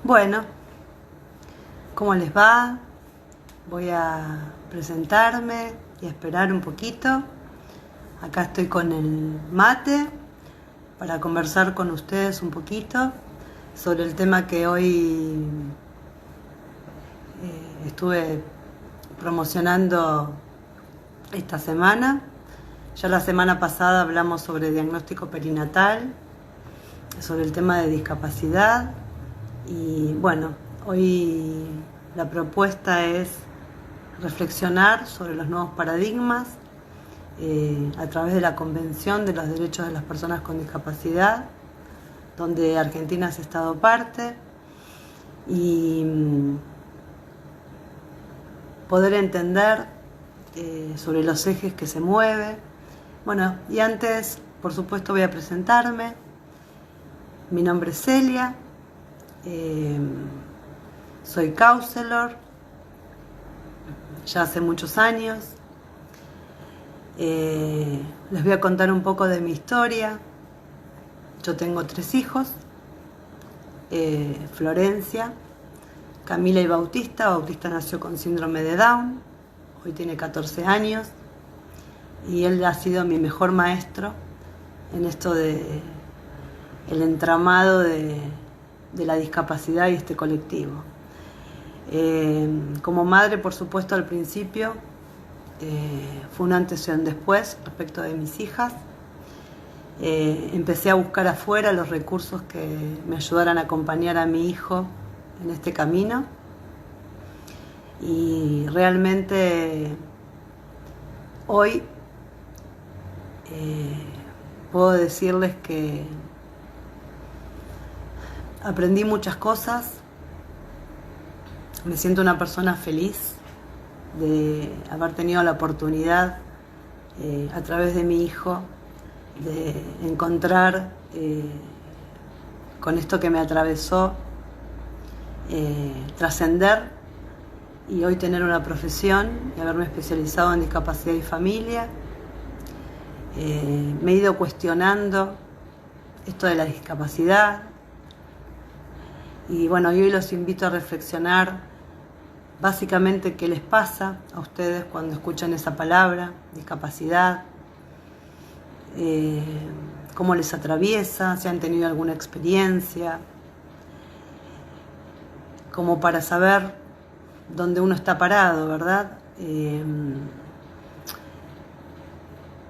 Bueno, ¿cómo les va? Voy a presentarme y a esperar un poquito. Acá estoy con el mate para conversar con ustedes un poquito sobre el tema que hoy estuve promocionando esta semana. Ya la semana pasada hablamos sobre diagnóstico perinatal, sobre el tema de discapacidad y bueno, hoy la propuesta es reflexionar sobre los nuevos paradigmas a través de la Convención de los Derechos de las Personas con Discapacidad, donde Argentina ha estado parte, y poder entender sobre los ejes que se mueve. Bueno, y antes, por supuesto, voy a presentarme. Mi nombre es Celia, soy counselor ya hace muchos años. Les voy a contar un poco de mi historia. Yo tengo 3 hijos, Florencia, Camila y Bautista. Bautista nació con síndrome de Down, hoy tiene 14 años y él ha sido mi mejor maestro en esto de el entramado de la discapacidad y este colectivo. Como madre, por supuesto, al principio fue un antes y un después respecto de mis hijas. Empecé a buscar afuera los recursos que me ayudaran a acompañar a mi hijo en este camino y realmente hoy puedo decirles que aprendí muchas cosas. Me siento una persona feliz de haber tenido la oportunidad a través de mi hijo de encontrar con esto que me atravesó, trascender y hoy tener una profesión y haberme especializado en discapacidad y familia. Me he ido cuestionando esto de la discapacidad y bueno, hoy los invito a reflexionar básicamente qué les pasa a ustedes cuando escuchan esa palabra, discapacidad, cómo les atraviesa, si han tenido alguna experiencia, como para saber dónde uno está parado, ¿verdad?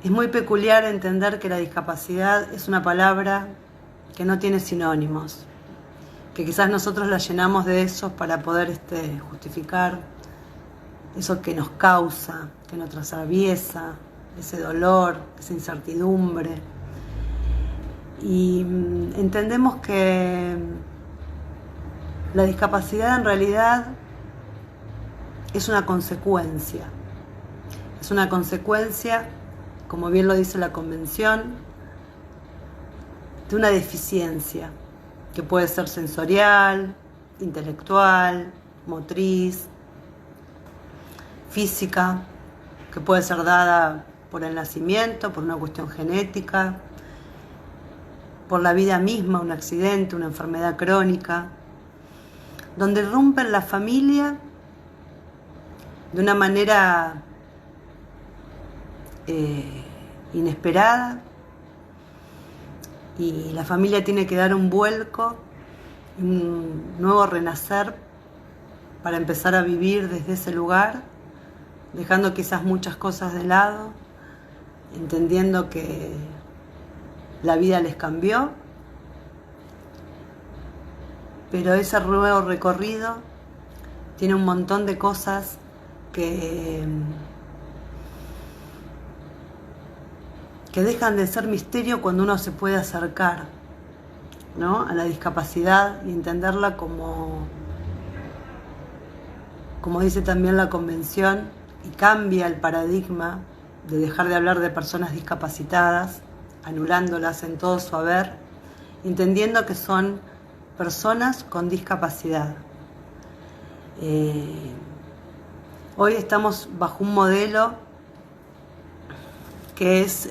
Es muy peculiar entender que la discapacidad es una palabra que no tiene sinónimos, que quizás nosotros la llenamos de esos para poder justificar eso que nos causa, que nos atraviesa, ese dolor, esa incertidumbre. Y entendemos que la discapacidad en realidad es una consecuencia. Es una consecuencia, como bien lo dice la Convención, de una deficiencia que puede ser sensorial, intelectual, motriz, física, que puede ser dada por el nacimiento, por una cuestión genética, por la vida misma, un accidente, una enfermedad crónica, donde irrumpe la familia de una manera inesperada y la familia tiene que dar un vuelco, un nuevo renacer para empezar a vivir desde ese lugar, dejando quizás muchas cosas de lado, entendiendo que la vida les cambió, pero ese nuevo recorrido tiene un montón de cosas que dejan de ser misterio cuando uno se puede acercar, ¿no?, a la discapacidad y entenderla como dice también la Convención, y cambia el paradigma de dejar de hablar de personas discapacitadas, anulándolas en todo su haber, entendiendo que son personas con discapacidad. Hoy estamos bajo un modelo que es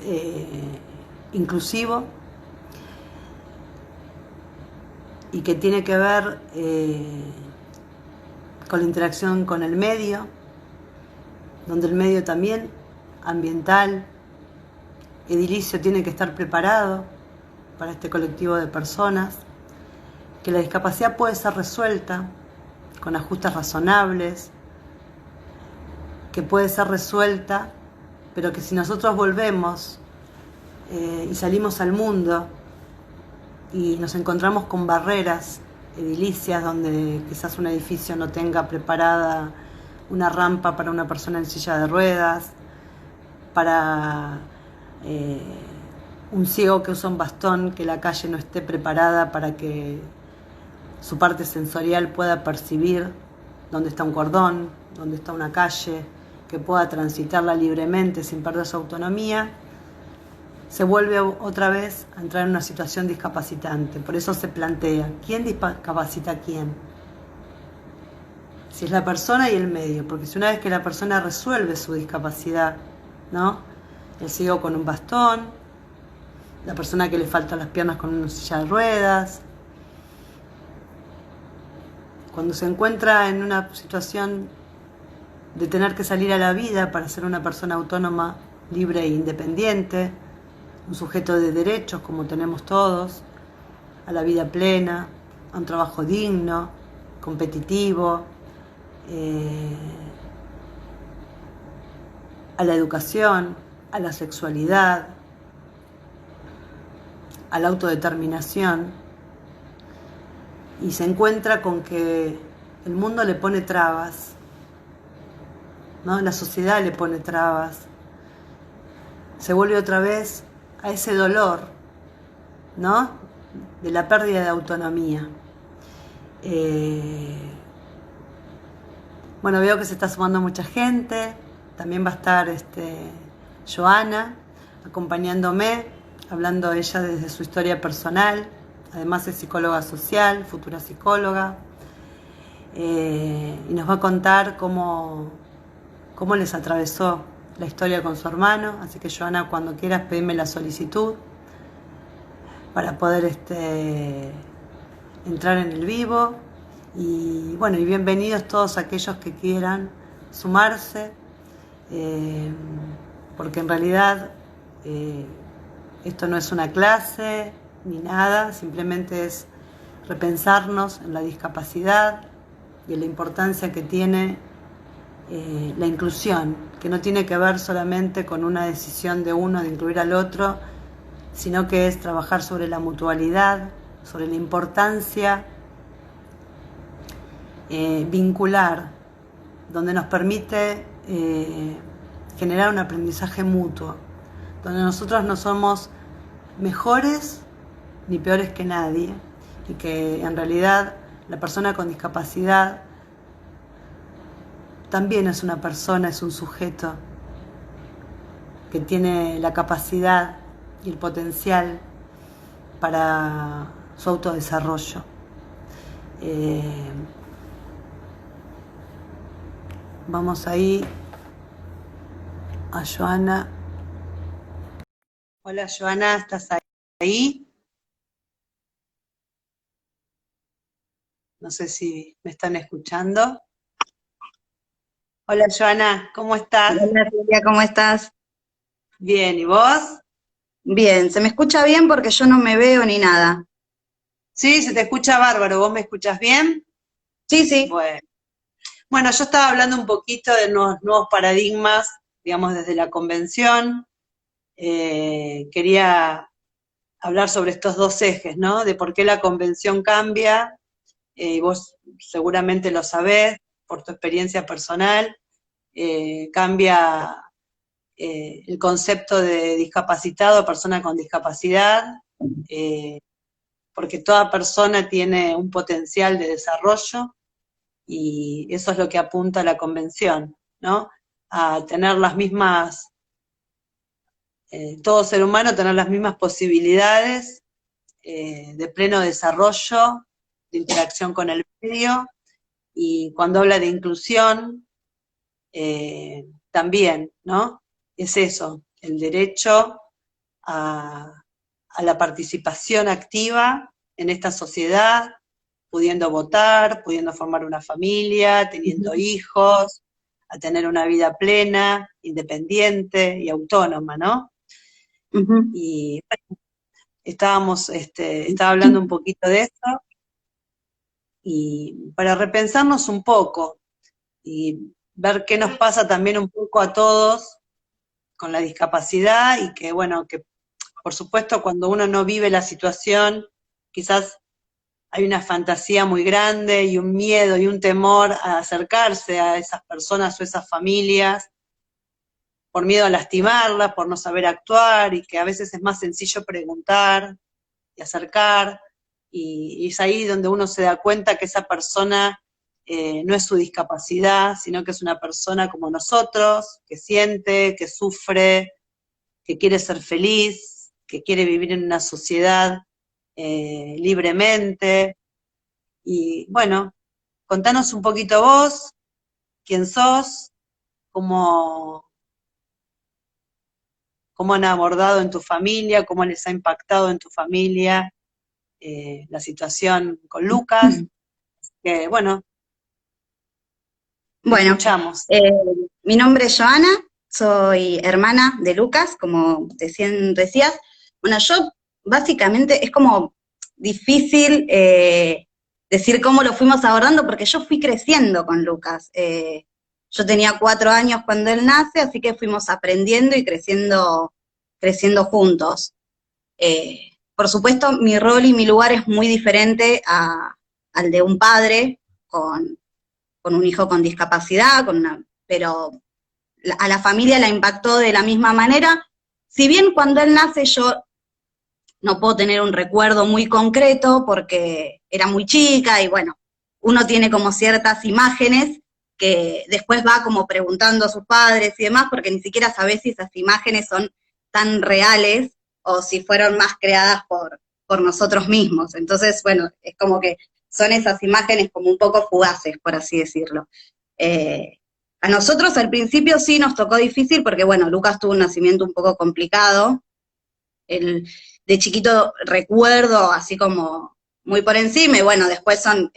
inclusivo, y que tiene que ver con la interacción con el medio, donde el medio también, ambiental, edilicio, tiene que estar preparado para este colectivo de personas, que la discapacidad puede ser resuelta con ajustes razonables, que puede ser resuelta, pero que si nosotros volvemos y salimos al mundo y nos encontramos con barreras edilicias donde quizás un edificio no tenga preparada una rampa para una persona en silla de ruedas, para un ciego que usa un bastón, que la calle no esté preparada para que su parte sensorial pueda percibir dónde está un cordón, dónde está una calle, que pueda transitarla libremente sin perder su autonomía, se vuelve otra vez a entrar en una situación discapacitante. Por eso se plantea, ¿quién discapacita a quién? Si es la persona y el medio, porque si una vez que la persona resuelve su discapacidad, ¿no? El ciego con un bastón, la persona que le faltan las piernas con una silla de ruedas, cuando se encuentra en una situación de tener que salir a la vida para ser una persona autónoma, libre e independiente, un sujeto de derechos como tenemos todos, a la vida plena, a un trabajo digno, competitivo, a la educación, a la sexualidad, a la autodeterminación, y se encuentra con que el mundo le pone trabas, ¿no? La sociedad le pone trabas, se vuelve otra vez a ese dolor, ¿no? De la pérdida de autonomía. Bueno, veo que se está sumando mucha gente, también va a estar Joana acompañándome, hablando ella desde su historia personal, además es psicóloga social, futura psicóloga, y nos va a contar cómo les atravesó la historia con su hermano. Así que Joana, cuando quieras pedime la solicitud para poder entrar en el vivo. Y bueno, y bienvenidos todos aquellos que quieran sumarse, porque en realidad esto no es una clase ni nada, simplemente es repensarnos en la discapacidad y en la importancia que tiene la inclusión, que no tiene que ver solamente con una decisión de uno de incluir al otro, sino que es trabajar sobre la mutualidad, sobre la importancia vincular, donde nos permite generar un aprendizaje mutuo, donde nosotros no somos mejores ni peores que nadie, y que en realidad la persona con discapacidad también es una persona, es un sujeto que tiene la capacidad y el potencial para su autodesarrollo. Vamos ahí a Joana. Hola Joana, ¿estás ahí? No sé si me están escuchando. Hola Joana, ¿cómo estás? Hola Silvia, ¿cómo estás? Bien, ¿y vos? Bien, ¿se me escucha bien? Porque yo no me veo ni nada. Sí, se te escucha bárbaro, ¿vos me escuchás bien? Sí, sí. Bueno, yo estaba hablando un poquito de nuevos paradigmas, digamos, desde la convención. Quería hablar sobre estos dos ejes, ¿no? De por qué la convención cambia, vos seguramente lo sabés por tu experiencia personal, cambia el concepto de discapacitado, persona con discapacidad, porque toda persona tiene un potencial de desarrollo, y eso es lo que apunta la convención, ¿no? A tener las mismas, todo ser humano tener las mismas posibilidades de pleno desarrollo, de interacción con el medio, y cuando habla de inclusión, también, ¿no? Es eso, el derecho a la participación activa en esta sociedad, pudiendo votar, pudiendo formar una familia, teniendo hijos, a tener una vida plena, independiente y autónoma, ¿no? Y bueno, estaba hablando un poquito de eso, y para repensarnos un poco, y ver qué nos pasa también un poco a todos con la discapacidad, y que bueno, que por supuesto cuando uno no vive la situación, quizás hay una fantasía muy grande y un miedo y un temor a acercarse a esas personas o esas familias, por miedo a lastimarlas, por no saber actuar, y que a veces es más sencillo preguntar y acercar, y es ahí donde uno se da cuenta que esa persona no es su discapacidad, sino que es una persona como nosotros, que siente, que sufre, que quiere ser feliz, que quiere vivir en una sociedad libremente. Y bueno, contanos un poquito vos, quién sos, cómo, cómo han abordado en tu familia, cómo les ha impactado en tu familia la situación con Lucas, que bueno, te Bueno, escuchamos. eh, mi nombre es Joana, soy hermana de Lucas, como decías. Bueno, yo básicamente es como difícil decir cómo lo fuimos abordando, porque yo fui creciendo con Lucas. Yo tenía 4 años cuando él nace, así que fuimos aprendiendo y creciendo juntos. Por supuesto, mi rol y mi lugar es muy diferente al de un padre con un hijo con discapacidad, pero a la familia la impactó de la misma manera. Si bien cuando él nace yo no puedo tener un recuerdo muy concreto porque era muy chica y bueno, uno tiene como ciertas imágenes que después va como preguntando a sus padres y demás, porque ni siquiera sabés si esas imágenes son tan reales o si fueron más creadas por nosotros mismos. Entonces, bueno, es como que son esas imágenes como un poco fugaces, por así decirlo. A nosotros al principio sí nos tocó difícil porque, bueno, Lucas tuvo un nacimiento un poco complicado. Él, de chiquito recuerdo así como muy por encima, y bueno, después son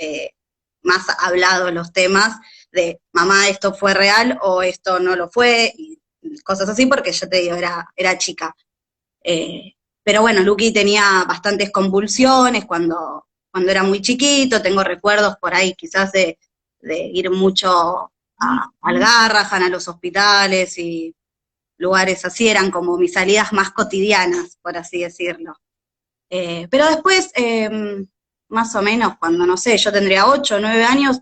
más hablados los temas de mamá, esto fue real o esto no lo fue, y cosas así, porque yo te digo, era chica. Pero bueno, Luqui tenía bastantes convulsiones cuando era muy chiquito, tengo recuerdos por ahí quizás de ir mucho al Garrahan, a los hospitales y lugares así, eran como mis salidas más cotidianas, por así decirlo. Pero después, más o menos, cuando no sé, yo tendría 8 o 9 años,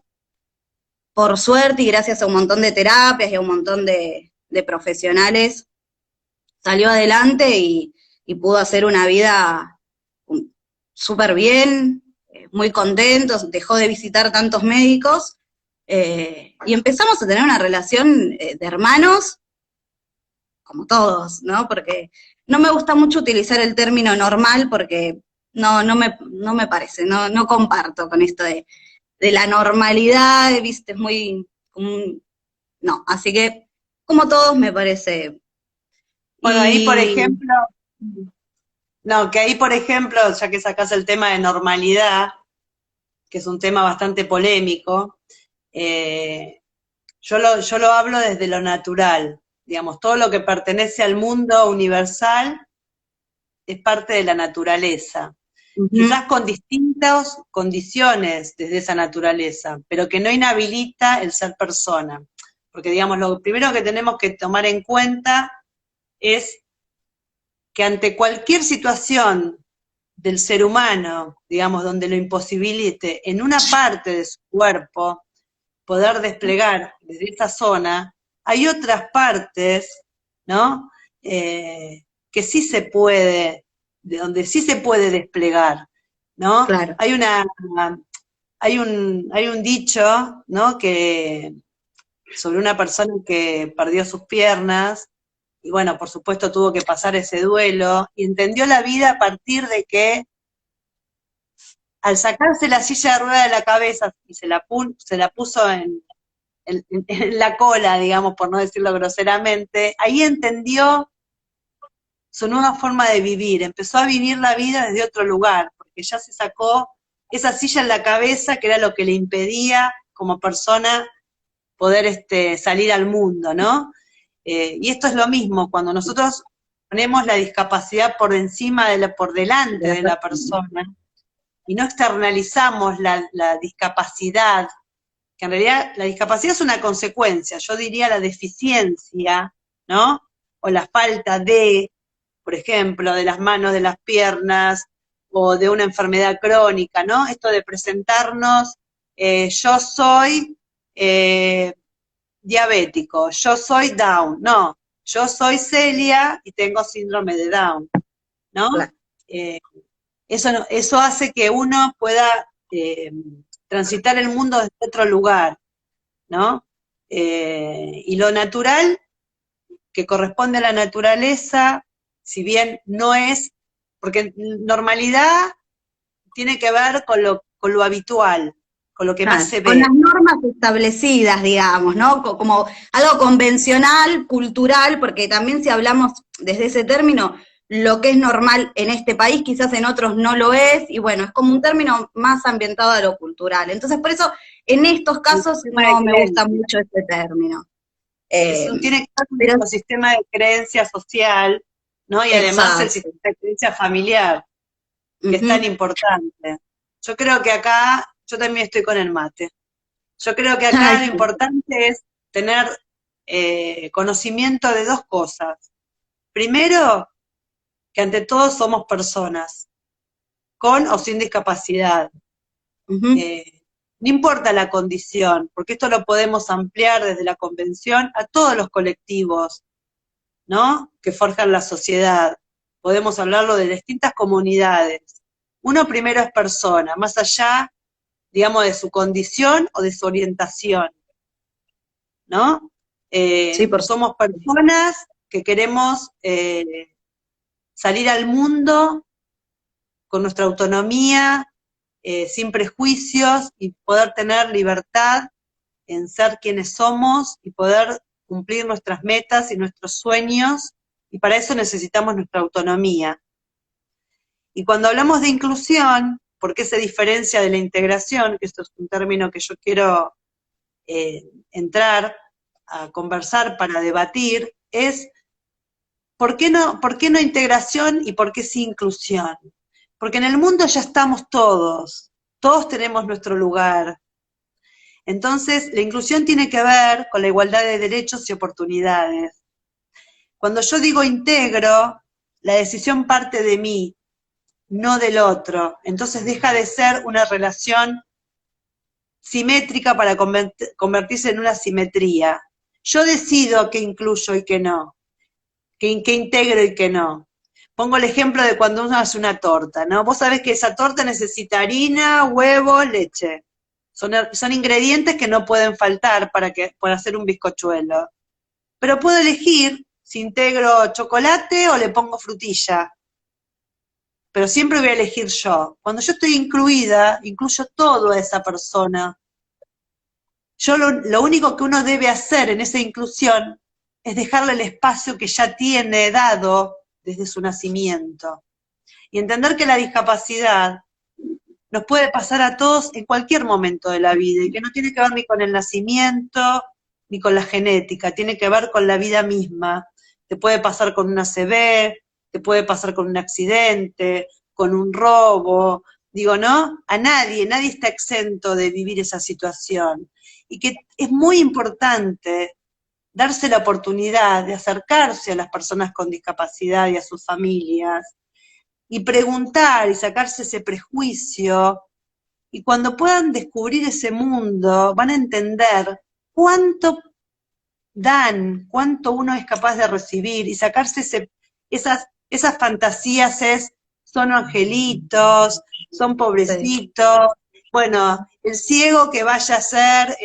por suerte y gracias a un montón de terapias y a un montón de profesionales, salió adelante y pudo hacer una vida súper bien, muy contento, dejó de visitar tantos médicos, y empezamos a tener una relación de hermanos como todos, ¿no? Porque no me gusta mucho utilizar el término normal porque no me parece, no comparto con esto de la normalidad, viste, es muy, no, así que como todos me parece. Bueno, ahí por Y ejemplo, no, que ahí por ejemplo, ya que sacás el tema de normalidad, que es un tema bastante polémico, eh, yo lo hablo desde lo natural, digamos, todo lo que pertenece al mundo universal es parte de la naturaleza, quizás con distintas condiciones desde esa naturaleza, pero que no inhabilita el ser persona. Porque, digamos, lo primero que tenemos que tomar en cuenta es que ante cualquier situación del ser humano, digamos, donde lo imposibilite en una parte de su cuerpo poder desplegar desde esa zona, hay otras partes, ¿no? Que sí se puede, de donde sí se puede desplegar, ¿no? claro, Hay un dicho, ¿no? Que sobre una persona que perdió sus piernas, y bueno, por supuesto tuvo que pasar ese duelo, y entendió la vida a partir de que al sacarse la silla de rueda de la cabeza y se la puso en la cola, digamos, por no decirlo groseramente, ahí entendió su nueva forma de vivir, empezó a vivir la vida desde otro lugar, porque ya se sacó esa silla en la cabeza que era lo que le impedía como persona poder salir al mundo, ¿no? Y esto es lo mismo, cuando nosotros ponemos la discapacidad por encima por delante de la persona, y no externalizamos la discapacidad, que en realidad la discapacidad es una consecuencia, yo diría la deficiencia, ¿no? O la falta de, por ejemplo, de las manos, de las piernas, o de una enfermedad crónica, ¿no? Esto de presentarnos, yo soy diabético, yo soy Down, no, yo soy Celia y tengo síndrome de Down, ¿no? Claro. Eso hace que uno pueda transitar el mundo desde otro lugar, ¿no? Y lo natural, que corresponde a la naturaleza, si bien no es, porque normalidad tiene que ver con lo habitual, con lo que más se Con ve. las normas establecidas, digamos, ¿no? Como algo convencional, cultural, porque también si hablamos desde ese término, lo que es normal en este país quizás en otros no lo es, y bueno, es como un término más ambientado a lo cultural. Entonces, por eso, en estos Un casos sistema de no me gusta creencias. mucho este término. Eso tiene que ver con Pero, nuestro sistema de creencia social, ¿no? Y además el exacto. sistema de creencia familiar, que es tan Ujú. importante. Yo creo que acá, yo también estoy con el mate. Yo creo que Ay, acá lo sí. importante es tener conocimiento de dos cosas. Primero, que ante todo somos personas, con o sin discapacidad. Ujú. No importa la condición, porque esto lo podemos ampliar desde la convención a todos los colectivos, ¿no? Que forjan la sociedad. Podemos hablarlo de distintas comunidades. Uno primero es persona, más allá, digamos, de su condición o de su orientación, ¿no? Sí, por Somos supuesto. personas que queremos salir al mundo con nuestra autonomía, sin prejuicios y poder tener libertad en ser quienes somos y poder cumplir nuestras metas y nuestros sueños, y para eso necesitamos nuestra autonomía. Y cuando hablamos de inclusión, ¿por qué se diferencia de la integración? Que esto es un término que yo quiero entrar a conversar para debatir, es por qué no integración y por qué sí inclusión? Porque en el mundo ya estamos todos tenemos nuestro lugar. Entonces, la inclusión tiene que ver con la igualdad de derechos y oportunidades. Cuando yo digo integro, la decisión parte de mí, no del otro. Entonces deja de ser una relación simétrica para convertirse en una simetría. Yo decido qué incluyo y qué no, qué integro y qué no. Pongo el ejemplo de cuando uno hace una torta, ¿no? Vos sabés que esa torta necesita harina, huevo, leche. Son ingredientes que no pueden faltar para hacer un bizcochuelo. Pero puedo elegir si integro chocolate o le pongo frutilla. Pero siempre voy a elegir yo. Cuando yo estoy incluida, incluyo todo a esa persona. Lo único que uno debe hacer en esa inclusión es dejarle el espacio que ya tiene dado desde su nacimiento. Y entender que la discapacidad nos puede pasar a todos en cualquier momento de la vida y que no tiene que ver ni con el nacimiento ni con la genética, tiene que ver con la vida misma. Te puede pasar con una ACV, te puede pasar con un accidente, con un robo, digo, ¿no? Nadie está exento de vivir esa situación. Y que es muy importante darse la oportunidad de acercarse a las personas con discapacidad y a sus familias, y preguntar y sacarse ese prejuicio, y cuando puedan descubrir ese mundo, van a entender cuánto dan, cuánto uno es capaz de recibir, y sacarse esas fantasías son angelitos, son Sí. pobrecitos, bueno, el ciego que vaya a hacer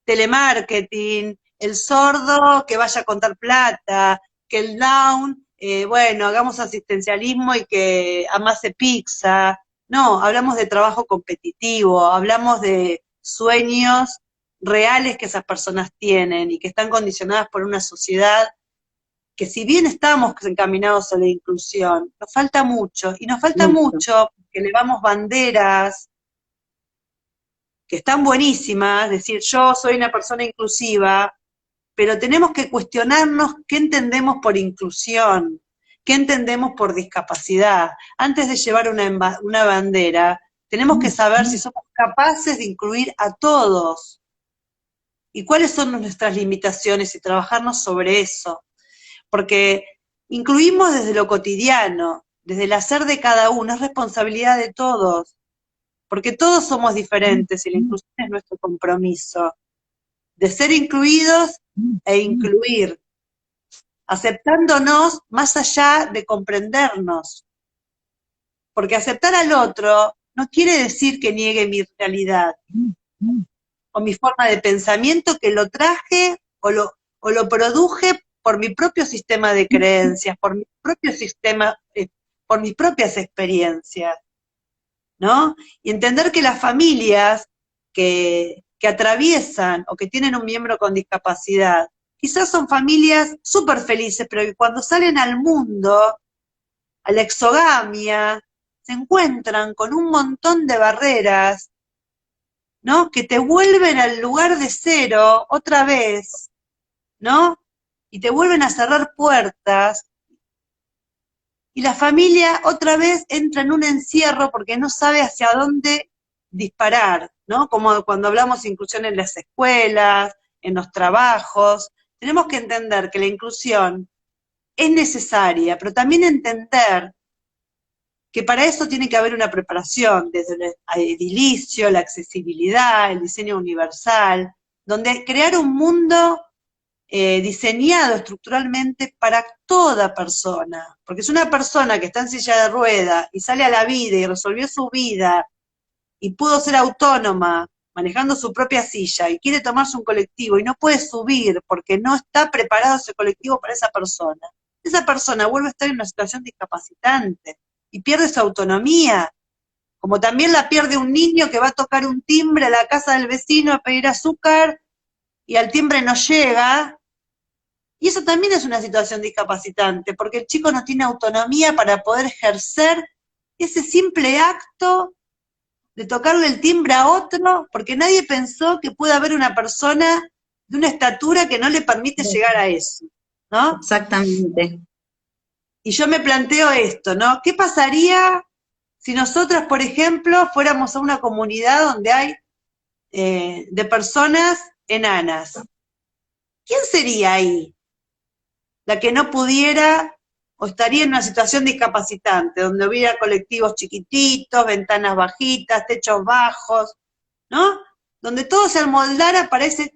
telemarketing, el sordo que vaya a contar plata, que el down, bueno, hagamos asistencialismo y que amase pizza. No, hablamos de trabajo competitivo, hablamos de sueños reales que esas personas tienen y que están condicionadas por una sociedad que si bien estamos encaminados a la inclusión, nos falta mucho, y nos falta Mucho. mucho que elevamos banderas que están buenísimas, es decir, yo soy una persona inclusiva, pero tenemos que cuestionarnos qué entendemos por inclusión, qué entendemos por discapacidad. Antes de llevar una bandera, tenemos que saber si somos capaces de incluir a todos y cuáles son nuestras limitaciones y trabajarnos sobre eso. Porque incluimos desde lo cotidiano, desde el hacer de cada uno, es responsabilidad de todos, porque todos somos diferentes y la inclusión es nuestro compromiso, de ser incluidos e incluir, aceptándonos más allá de comprendernos, porque aceptar al otro no quiere decir que niegue mi realidad o mi forma de pensamiento, que lo traje o lo produje por mi propio sistema de creencias, por mi propio sistema, por mis propias experiencias, ¿no? Y entender que las familias que atraviesan o que tienen un miembro con discapacidad, quizás son familias súper felices, pero que cuando salen al mundo, a la exogamia, se encuentran con un montón de barreras, ¿no? Que te vuelven al lugar de cero otra vez, ¿no? Y te vuelven a cerrar puertas, y la familia otra vez entra en un encierro porque no sabe hacia dónde disparar, ¿no? Como cuando hablamos de inclusión en las escuelas, en los trabajos, tenemos que entender que la inclusión es necesaria, pero también entender que para eso tiene que haber una preparación, desde el edilicio, la accesibilidad, el diseño universal, donde crear un mundo diseñado estructuralmente para toda persona, porque es una persona que está en silla de rueda y sale a la vida y resolvió su vida y pudo ser autónoma manejando su propia silla y quiere tomarse un colectivo y no puede subir porque no está preparado ese colectivo para esa persona vuelve a estar en una situación discapacitante y pierde su autonomía, como también la pierde un niño que va a tocar un timbre a la casa del vecino a pedir azúcar y al timbre no llega. Y eso también es una situación discapacitante, porque el chico no tiene autonomía para poder ejercer ese simple acto de tocarle el timbre a otro, porque nadie pensó que puede haber una persona de una estatura que no le permite llegar a eso, ¿no? Exactamente. Y yo me planteo esto, ¿no? ¿Qué pasaría si nosotras, por ejemplo, fuéramos a una comunidad donde hay de personas enanas? ¿Quién sería ahí la que no pudiera o estaría en una situación discapacitante, donde hubiera colectivos chiquititos, ventanas bajitas, techos bajos, ¿no? Donde todo se amoldara para ese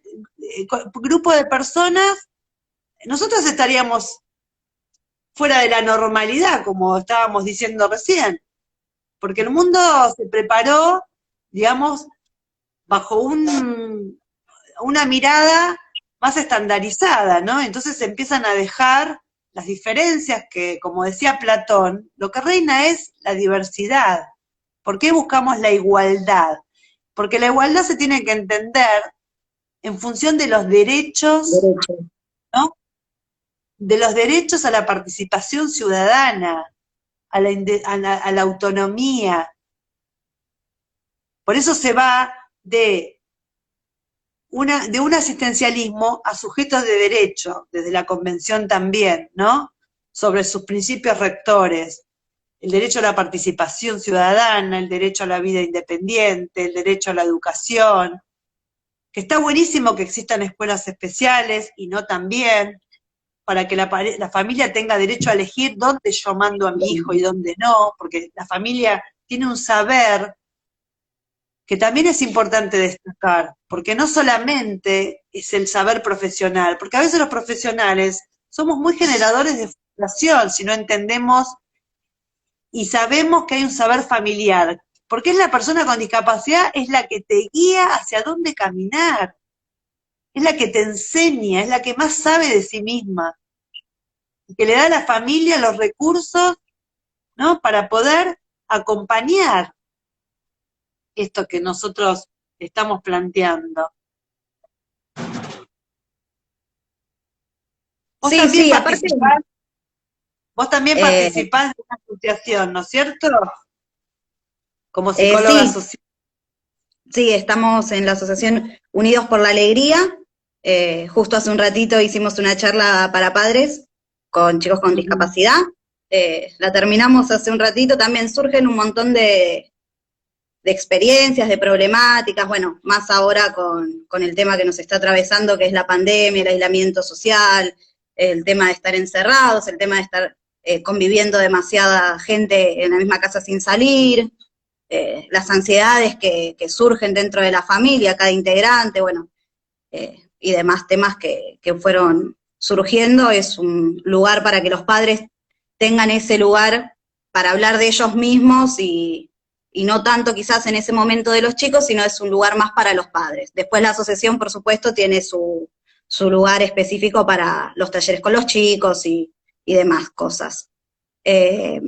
grupo de personas, nosotros estaríamos fuera de la normalidad, como estábamos diciendo recién, porque el mundo se preparó, digamos, bajo una mirada más estandarizada, ¿no? Entonces se empiezan a dejar las diferencias que, como decía Platón, lo que reina es la diversidad. ¿Por qué buscamos la igualdad? Porque la igualdad se tiene que entender en función de los derechos, Derecho. ¿no? De los derechos a la participación ciudadana, a la autonomía. Por eso se va de un asistencialismo a sujetos de derecho, desde la Convención también, ¿no? Sobre sus principios rectores, el derecho a la participación ciudadana, el derecho a la vida independiente, el derecho a la educación, que está buenísimo que existan escuelas especiales y no también, para que la familia tenga derecho a elegir dónde yo mando a mi hijo y dónde no, porque la familia tiene un saber que también es importante destacar, porque no solamente es el saber profesional, porque a veces los profesionales somos muy generadores de frustración si no entendemos y sabemos que hay un saber familiar, porque es la persona con discapacidad, es la que te guía hacia dónde caminar, es la que te enseña, es la que más sabe de sí misma, y que le da a la familia los recursos, ¿no? Para poder acompañar esto que nosotros estamos planteando. Vos Sí, también sí, aparte, participás, vos también eh, participás de una asociación, ¿no es cierto? Como psicóloga sí, social. sí, estamos en la Asociación Unidos por la Alegría. Justo hace un ratito hicimos una charla para padres con chicos con Ujú. discapacidad. La terminamos hace un ratito. También surgen un montón de experiencias, de problemáticas, bueno, más ahora con el tema que nos está atravesando, que es la pandemia, el aislamiento social, el tema de estar encerrados, el tema de estar conviviendo demasiada gente en la misma casa sin salir, las ansiedades que surgen dentro de la familia, cada integrante, bueno, y demás temas que fueron surgiendo. Es un lugar para que los padres tengan ese lugar para hablar de ellos mismos y no tanto quizás en ese momento de los chicos, sino es un lugar más para los padres. Después la asociación, por supuesto, tiene su lugar específico para los talleres con los chicos y demás cosas. Eh,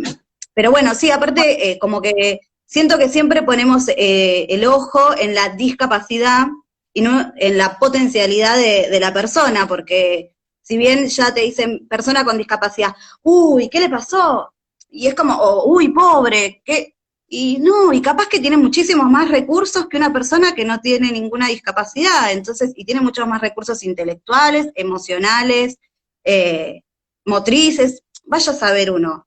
pero bueno, sí, aparte, como que siento que siempre ponemos el ojo en la discapacidad y no en la potencialidad de la persona, porque si bien ya te dicen persona con discapacidad, uy, ¿qué le pasó? Y es como, oh, uy, pobre, ¿qué? Y no, y capaz que tiene muchísimos más recursos que una persona que no tiene ninguna discapacidad, entonces, y tiene muchos más recursos intelectuales, emocionales, eh, motrices, vaya a saber uno.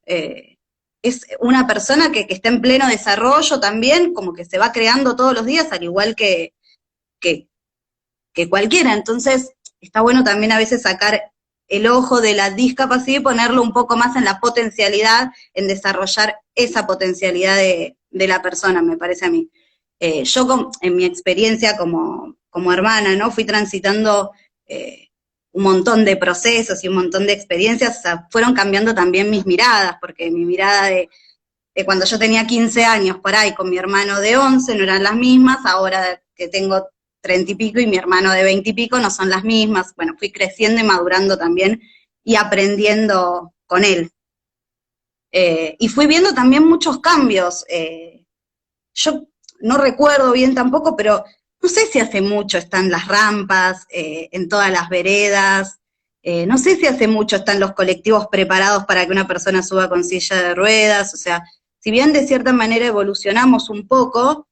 Es una persona que está en pleno desarrollo también, como que se va creando todos los días, al igual que, que cualquiera. Entonces, está bueno también a veces sacar el ojo de la discapacidad y ponerlo un poco más en la potencialidad, en desarrollar esa potencialidad de la persona, me parece a mí. Yo, en mi experiencia como hermana, ¿no? Fui transitando un montón de procesos y un montón de experiencias, o sea, fueron cambiando también mis miradas, porque mi mirada de cuando yo tenía 15 años por ahí con mi hermano de 11 no eran las mismas, ahora que tengo 30 y pico y mi hermano de 20 y pico no son las mismas. Bueno, fui creciendo y madurando también y aprendiendo con él. Y fui viendo también muchos cambios. Yo no recuerdo bien tampoco, pero no sé si hace mucho están las rampas en todas las veredas, no sé si hace mucho están los colectivos preparados para que una persona suba con silla de ruedas, o sea, si bien de cierta manera evolucionamos un poco,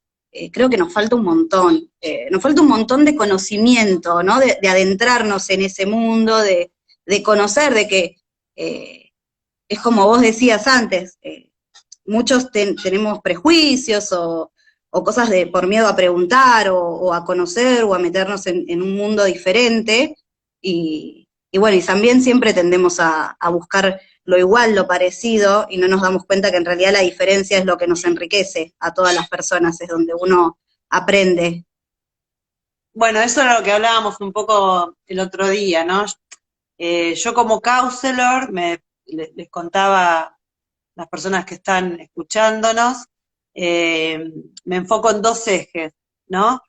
creo que nos falta un montón de conocimiento, ¿no? De adentrarnos en ese mundo, de conocer, de que es como vos decías antes, muchos tenemos prejuicios o cosas de por miedo a preguntar o a conocer o a meternos en un mundo diferente y bueno, y también siempre tendemos a buscar lo igual, lo parecido y no nos damos cuenta que en realidad la diferencia es lo que nos enriquece a todas las personas, es donde uno aprende. Bueno, eso era lo que hablábamos un poco el otro día, ¿no? Yo como counselor les contaba a las personas que están escuchándonos, me enfoco en dos ejes, ¿no?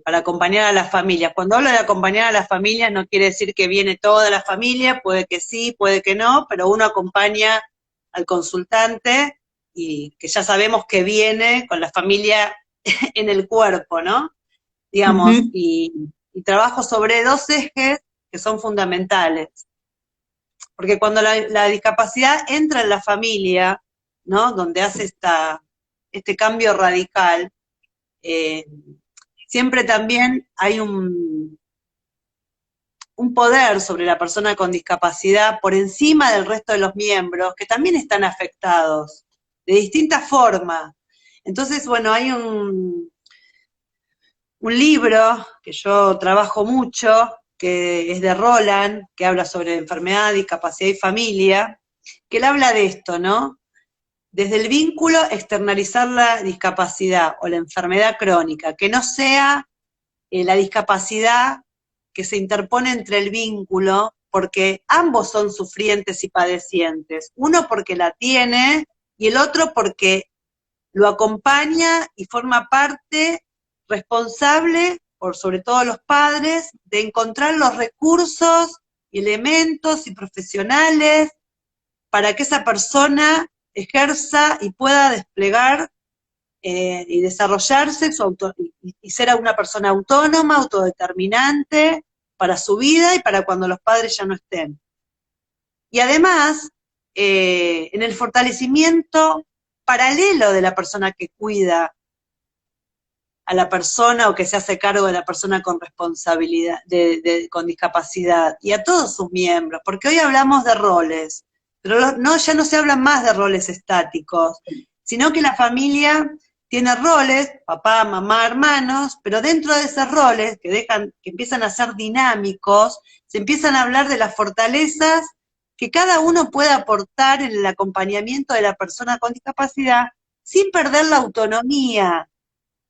Para acompañar a las familias. Cuando hablo de acompañar a las familias no quiere decir que viene toda la familia, puede que sí, puede que no, pero uno acompaña al consultante y que ya sabemos que viene con la familia en el cuerpo, ¿no? Digamos, Ujú. y trabajo sobre dos ejes que son fundamentales. Porque cuando la discapacidad entra en la familia, ¿no? Donde hace este cambio radical, eh, siempre también hay un poder sobre la persona con discapacidad por encima del resto de los miembros que también están afectados de distintas formas. Entonces, bueno, hay un libro que yo trabajo mucho, que es de Roland, que habla sobre enfermedad, discapacidad y familia, que él habla de esto, ¿no? Desde el vínculo, externalizar la discapacidad o la enfermedad crónica, que no sea la discapacidad que se interpone entre el vínculo, porque ambos son sufrientes y padecientes, uno porque la tiene y el otro porque lo acompaña y forma parte responsable, por sobre todo los padres, de encontrar los recursos y elementos y profesionales para que esa persona ejerza y pueda desplegar y desarrollarse y ser una persona autónoma, autodeterminante para su vida y para cuando los padres ya no estén. Y además, en el fortalecimiento paralelo de la persona que cuida a la persona o que se hace cargo de la persona con responsabilidad, con discapacidad, y a todos sus miembros, porque hoy hablamos de roles, pero no, ya no se habla más de roles estáticos, sino que la familia tiene roles, papá, mamá, hermanos, pero dentro de esos roles que empiezan a ser dinámicos, se empiezan a hablar de las fortalezas que cada uno puede aportar en el acompañamiento de la persona con discapacidad sin perder la autonomía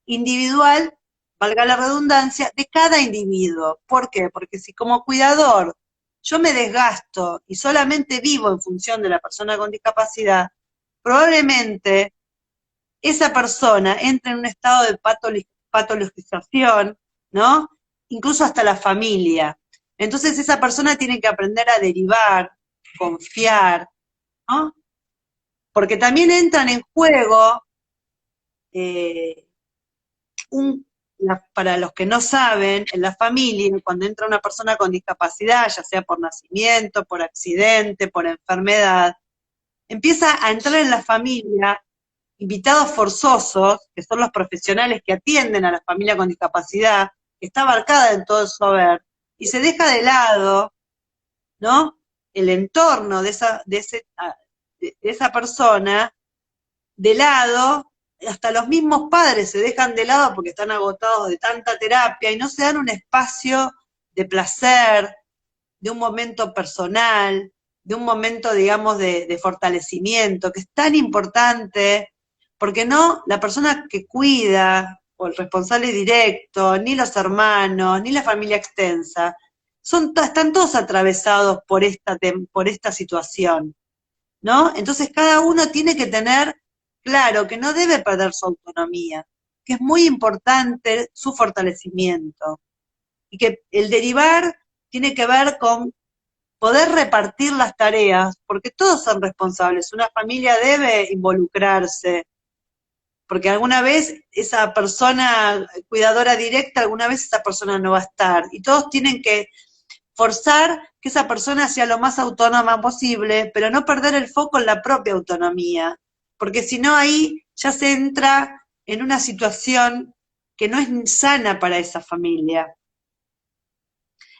individual, valga la redundancia, de cada individuo. ¿Por qué? Porque si como cuidador yo me desgasto y solamente vivo en función de la persona con discapacidad, probablemente esa persona entre en un estado de patologización, ¿no? Incluso hasta la familia. Entonces esa persona tiene que aprender a derivar, confiar, ¿no? Porque también entran en juego para los que no saben, en la familia, cuando entra una persona con discapacidad, ya sea por nacimiento, por accidente, por enfermedad, empieza a entrar en la familia invitados forzosos, que son los profesionales que atienden a la familia con discapacidad, que está abarcada en todo su haber, y se deja de lado, ¿no? El entorno de esa persona, de lado, hasta los mismos padres se dejan de lado porque están agotados de tanta terapia y no se dan un espacio de placer, de un momento personal, de un momento, digamos, de fortalecimiento, que es tan importante, porque no la persona que cuida, o el responsable directo, ni los hermanos, ni la familia extensa, están todos atravesados por esta situación, ¿no? Entonces cada uno tiene que tener claro que no debe perder su autonomía, que es muy importante su fortalecimiento, y que el derivar tiene que ver con poder repartir las tareas, porque todos son responsables, una familia debe involucrarse, porque alguna vez esa persona cuidadora directa, alguna vez esa persona no va a estar, y todos tienen que forzar que esa persona sea lo más autónoma posible, pero no perder el foco en la propia autonomía, porque si no ahí ya se entra en una situación que no es sana para esa familia.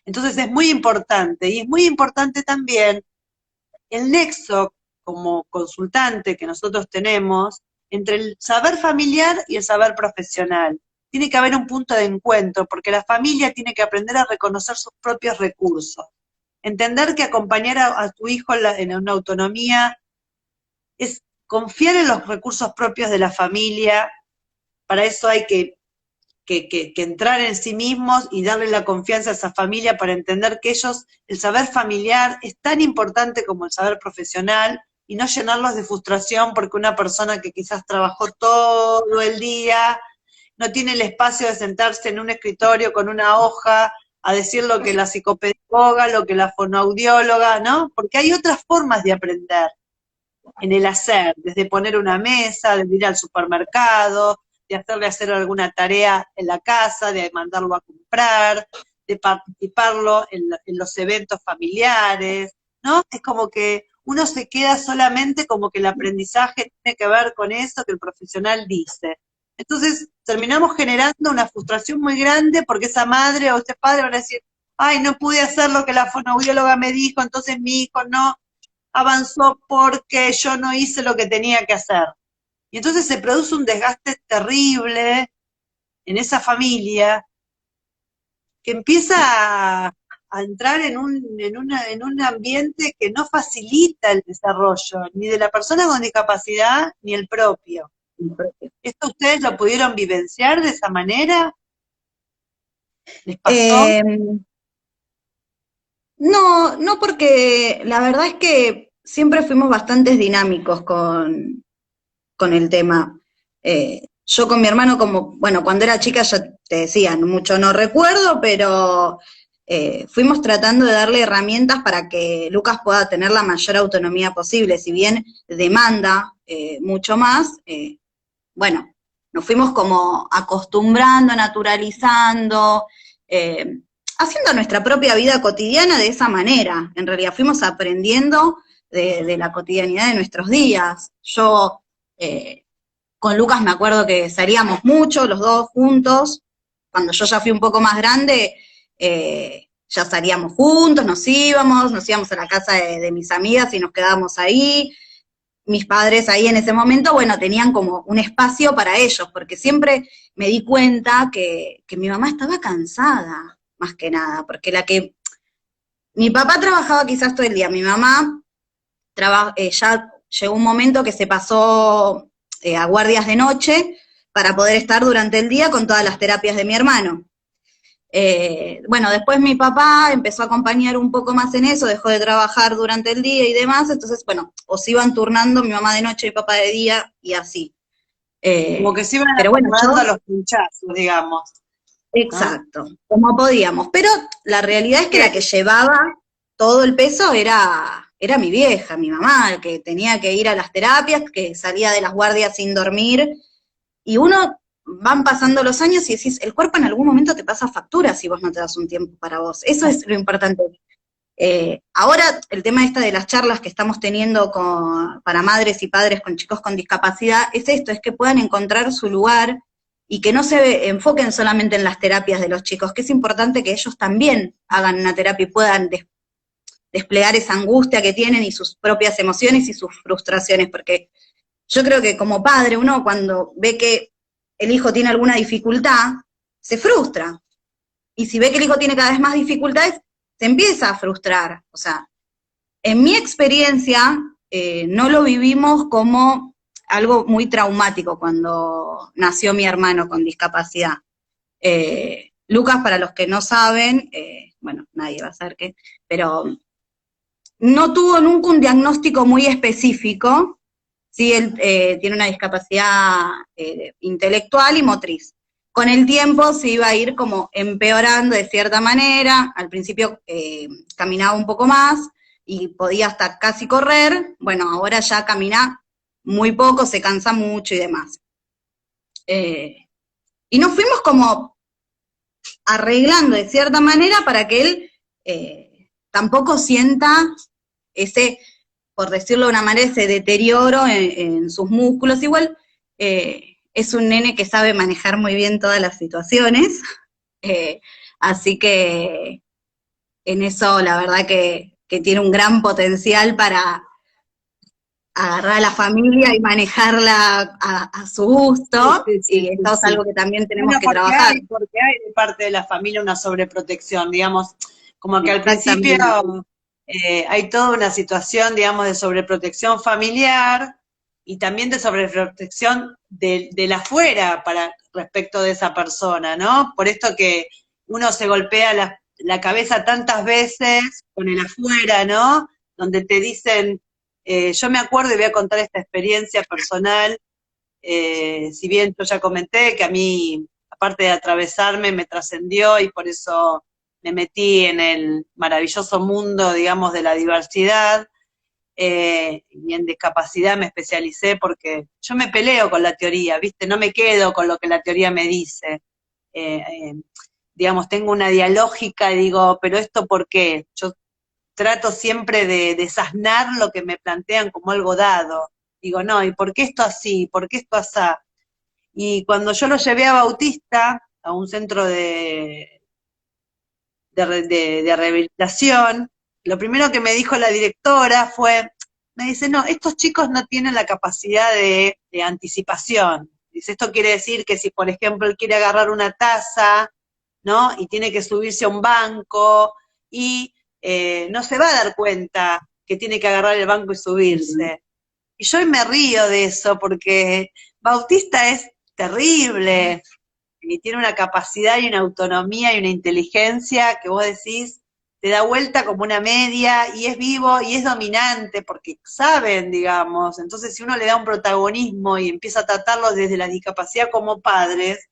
Entonces es muy importante, y es muy importante también el nexo como consultante que nosotros tenemos entre el saber familiar y el saber profesional. Tiene que haber un punto de encuentro, porque la familia tiene que aprender a reconocer sus propios recursos. Entender que acompañar a tu hijo en una autonomía es confiar en los recursos propios de la familia. Para eso hay que entrar en sí mismos y darle la confianza a esa familia para entender que el saber familiar es tan importante como el saber profesional, y no llenarlos de frustración porque una persona que quizás trabajó todo el día no tiene el espacio de sentarse en un escritorio con una hoja a decir lo que la psicopedagoga, lo que la fonoaudióloga, ¿no? Porque hay otras formas de aprender en el hacer, desde poner una mesa, desde ir al supermercado, de hacerle hacer alguna tarea en la casa, de mandarlo a comprar, de participarlo en los eventos familiares, ¿no? Es como que uno se queda solamente como que el aprendizaje tiene que ver con eso que el profesional dice. Entonces terminamos generando una frustración muy grande porque esa madre o ese padre van a decir, ay, no pude hacer lo que la fonoaudióloga me dijo, entonces mi hijo no avanzó porque yo no hice lo que tenía que hacer. Y entonces se produce un desgaste terrible en esa familia que empieza a entrar en un ambiente que no facilita el desarrollo ni de la persona con discapacidad ni el propio. ¿Esto ustedes lo pudieron vivenciar de esa manera? ¿Les pasó? No, no, porque la verdad es que siempre fuimos bastante dinámicos con el tema. Yo con mi hermano, como, bueno, cuando era chica ya te decía, mucho no recuerdo, pero fuimos tratando de darle herramientas para que Lucas pueda tener la mayor autonomía posible. Si bien demanda mucho más, bueno, nos fuimos como acostumbrando, naturalizando. haciendo nuestra propia vida cotidiana de esa manera. En realidad fuimos aprendiendo de la cotidianidad de nuestros días. Yo con Lucas me acuerdo que salíamos mucho, los dos juntos. Cuando yo ya fui un poco más grande, ya salíamos juntos, nos íbamos a la casa de mis amigas y nos quedábamos ahí. Mis padres ahí en ese momento, bueno, tenían como un espacio para ellos, porque siempre me di cuenta que mi mamá estaba cansada, más que nada, porque mi papá trabajaba quizás todo el día, mi mamá ya llegó un momento que se pasó a guardias de noche para poder estar durante el día con todas las terapias de mi hermano. Bueno, después mi papá empezó a acompañar un poco más en eso, dejó de trabajar durante el día y demás, entonces, bueno, o se iban turnando mi mamá de noche y mi papá de día, y así. Como que se iban Pero bueno, acomodando a los pinchazos, digamos. exacto, ¿no? Como podíamos, pero la realidad es que la que llevaba todo el peso era mi vieja, mi mamá, que tenía que ir a las terapias, que salía de las guardias sin dormir, y uno van pasando los años y decís, el cuerpo en algún momento te pasa factura si vos no te das un tiempo para vos. Eso es lo importante. Ahora, el tema de las charlas que estamos teniendo para madres y padres con chicos con discapacidad, es esto, es que puedan encontrar su lugar y que no se enfoquen solamente en las terapias de los chicos, que es importante que ellos también hagan una terapia y puedan desplegar esa angustia que tienen y sus propias emociones y sus frustraciones, porque yo creo que como padre, uno cuando ve que el hijo tiene alguna dificultad, se frustra. Y si ve que el hijo tiene cada vez más dificultades, se empieza a frustrar. O sea, en mi experiencia, no lo vivimos como algo muy traumático cuando nació mi hermano con discapacidad. Lucas, para los que no saben, bueno, nadie va a saber qué, pero no tuvo nunca un diagnóstico muy específico. Sí, él tiene una discapacidad intelectual y motriz. Con el tiempo se iba a ir como empeorando de cierta manera, al principio caminaba un poco más y podía hasta casi correr, bueno, ahora ya camina muy poco, se cansa mucho y demás. Y nos fuimos como arreglando de cierta manera para que él tampoco sienta ese, por decirlo de una manera, ese deterioro en sus músculos. Igual es un nene que sabe manejar muy bien todas las situaciones, así que en eso la verdad que tiene un gran potencial para agarrar a la familia y manejarla a su gusto, y esto es algo que también tenemos que trabajar. Porque hay de parte de la familia una sobreprotección, digamos, como que al principio hay toda una situación, digamos, de sobreprotección familiar y también de sobreprotección del afuera respecto de esa persona, ¿no? Por esto que uno se golpea la cabeza tantas veces con el afuera, ¿no? Donde te dicen, yo me acuerdo y voy a contar esta experiencia personal, si bien yo ya comenté que a mí, aparte de atravesarme, me trascendió y por eso me metí en el maravilloso mundo, digamos, de la diversidad, y en discapacidad me especialicé porque yo me peleo con la teoría, ¿viste? No me quedo con lo que la teoría me dice. Digamos, tengo una dialógica y digo, pero ¿esto por qué? Yo trato siempre de desasnar lo que me plantean como algo dado. Digo, no, ¿y por qué esto así? ¿Por qué esto asá? Y cuando yo lo llevé a Bautista, a un centro de rehabilitación, lo primero que me dijo la directora me dice, no, estos chicos no tienen la capacidad de anticipación. Dice, esto quiere decir que si, por ejemplo, él quiere agarrar una taza, ¿no? Y tiene que subirse a un banco y no se va a dar cuenta que tiene que agarrar el banco y subirse. Y yo me río de eso porque Bautista es terrible y tiene una capacidad y una autonomía y una inteligencia que vos decís, te da vuelta como una media y es vivo y es dominante porque saben, digamos. Entonces, si uno le da un protagonismo y empieza a tratarlo desde la discapacidad como padres,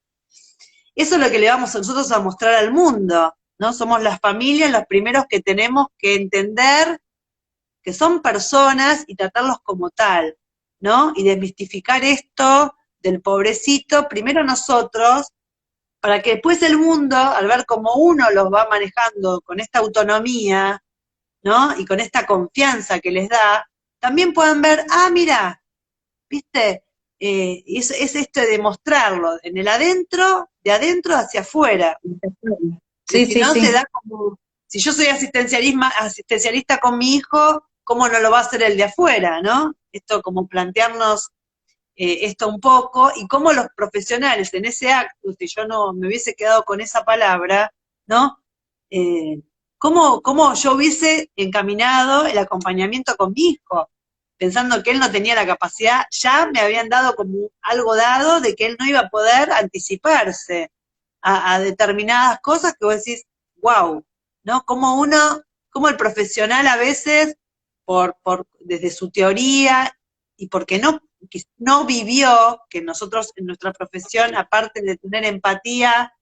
eso es lo que le vamos a nosotros a mostrar al mundo, ¿no? Somos las familias los primeros que tenemos que entender que son personas y tratarlos como tal, ¿no? Y desmistificar esto del pobrecito, primero nosotros, para que después el mundo, al ver cómo uno los va manejando con esta autonomía, ¿no? Y con esta confianza que les da, también puedan ver, ah, mira, ¿viste? Es esto de demostrarlo, en el adentro, de adentro hacia afuera. Que Sí, si sí, no se sí. da como, si yo soy asistencialista con mi hijo, ¿cómo no lo va a hacer el de afuera, no? Esto como plantearnos esto un poco, y cómo los profesionales en ese acto, si yo no me hubiese quedado con esa palabra, ¿no? Eh, cómo yo hubiese encaminado el acompañamiento con mi hijo, pensando que él no tenía la capacidad, ya me habían dado como algo dado de que él no iba a poder anticiparse a determinadas cosas que vos decís, wow, ¿no? Como el profesional a veces, desde su teoría, y porque no vivió, que nosotros en nuestra profesión, aparte de tener empatía,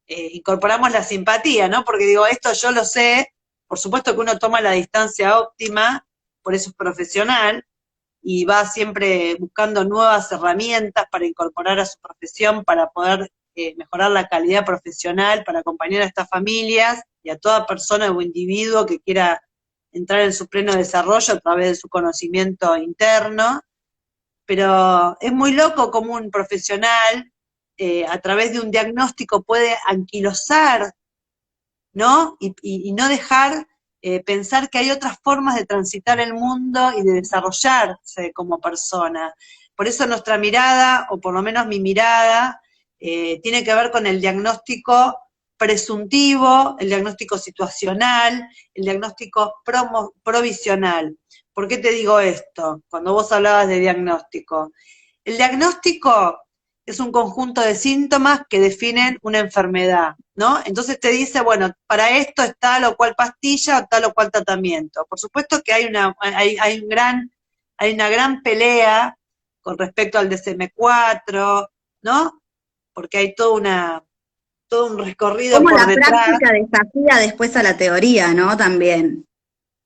incorporamos la simpatía, ¿no? Porque digo, esto yo lo sé, por supuesto que uno toma la distancia óptima, por eso es profesional, y va siempre buscando nuevas herramientas para incorporar a su profesión, para poder mejorar la calidad profesional, para acompañar a estas familias y a toda persona o individuo que quiera entrar en su pleno desarrollo a través de su conocimiento interno. Pero es muy loco como un profesional, a través de un diagnóstico, puede anquilosar, ¿no? Y no dejar pensar que hay otras formas de transitar el mundo y de desarrollarse como persona. Por eso nuestra mirada, o por lo menos mi mirada, tiene que ver con el diagnóstico presuntivo, el diagnóstico situacional, el diagnóstico provisional. ¿Por qué te digo esto? Cuando vos hablabas de diagnóstico. El diagnóstico es un conjunto de síntomas que definen una enfermedad, ¿no? Entonces te dice, bueno, para esto es tal o cual pastilla o tal o cual tratamiento. Por supuesto que hay una gran pelea con respecto al DSM-4, ¿no? Porque hay todo un recorrido Cómo por la detrás. práctica desafía después a la teoría, ¿no? También.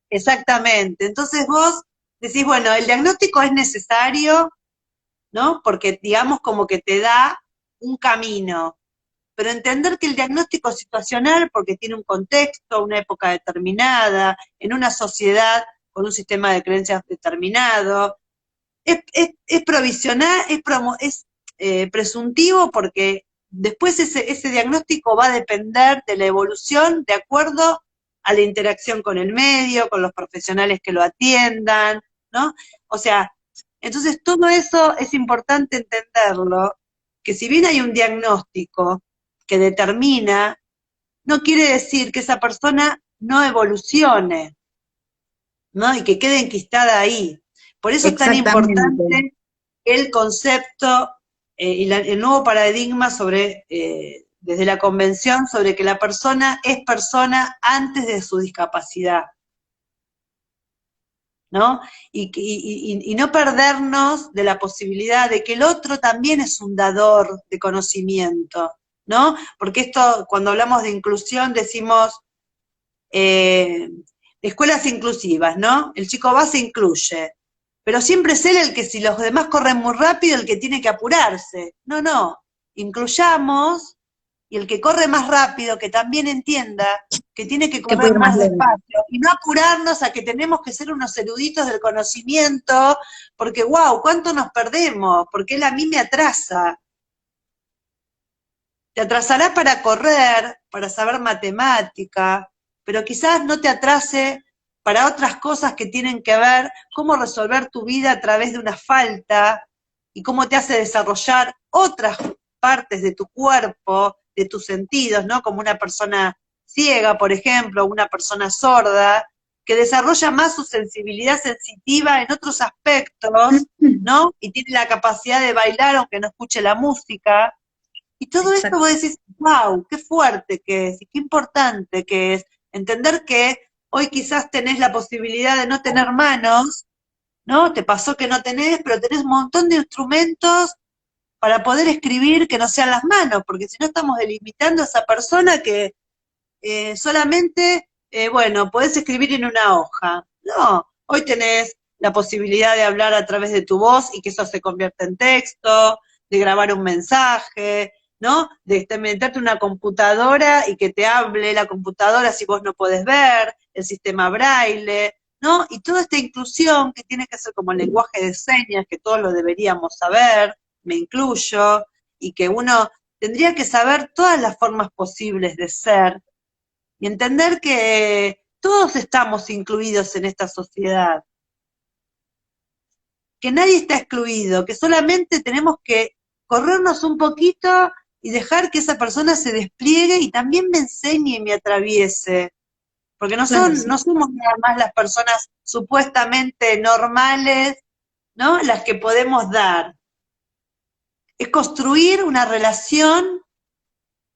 Exactamente. Entonces vos decís, bueno, el diagnóstico es necesario, ¿no? Porque digamos como que te da un camino, pero entender que el diagnóstico situacional, porque tiene un contexto, una época determinada, en una sociedad con un sistema de creencias determinado, es provisional, es presuntivo, porque después ese diagnóstico va a depender de la evolución de acuerdo a la interacción con el medio, con los profesionales que lo atiendan, ¿no? O sea, entonces todo eso es importante entenderlo, que si bien hay un diagnóstico que determina, no quiere decir que esa persona no evolucione, ¿no? Y que quede enquistada ahí. Por eso es tan Exactamente. importante el concepto y el nuevo paradigma desde la convención, sobre que la persona es persona antes de su discapacidad, ¿no? Y no perdernos de la posibilidad de que el otro también es un dador de conocimiento, ¿no? Porque esto, cuando hablamos de inclusión, decimos escuelas inclusivas, ¿no? El chico va, se incluye, pero siempre es él el que, si los demás corren muy rápido, el que tiene que apurarse. No, no, incluyamos, y el que corre más rápido, que también entienda que tiene que Que puede correr ir más más lento. despacio, y no apurarnos a que tenemos que ser unos eruditos del conocimiento, porque wow, ¿cuánto nos perdemos? Porque él a mí me atrasa. Te atrasará para correr, para saber matemática, pero quizás no te atrase para otras cosas que tienen que ver cómo resolver tu vida a través de una falta y cómo te hace desarrollar otras partes de tu cuerpo, de tus sentidos, ¿no? Como una persona ciega, por ejemplo, una persona sorda, que desarrolla más su sensibilidad sensitiva en otros aspectos, ¿no? Y tiene la capacidad de bailar aunque no escuche la música, y todo esto Exacto. vos decís, wow, qué fuerte que es y qué importante que es entender que hoy quizás tenés la posibilidad de no tener manos, ¿no? Te pasó que no tenés, pero tenés un montón de instrumentos para poder escribir que no sean las manos, porque si no estamos delimitando a esa persona que solamente, bueno, podés escribir en una hoja. No, hoy tenés la posibilidad de hablar a través de tu voz y que eso se convierta en texto, de grabar un mensaje, ¿no? De meterte en una computadora y que te hable la computadora si vos no podés ver, el sistema braille, ¿no? Y toda esta inclusión que tiene que ser como el lenguaje de señas, que todos lo deberíamos saber, me incluyo, y que uno tendría que saber todas las formas posibles de ser, y entender que todos estamos incluidos en esta sociedad, que nadie está excluido, que solamente tenemos que corrernos un poquito y dejar que esa persona se despliegue y también me enseñe y me atraviese, porque no Claro, sí. no somos nada más las personas supuestamente normales, ¿no? Las que podemos dar. Es construir una relación,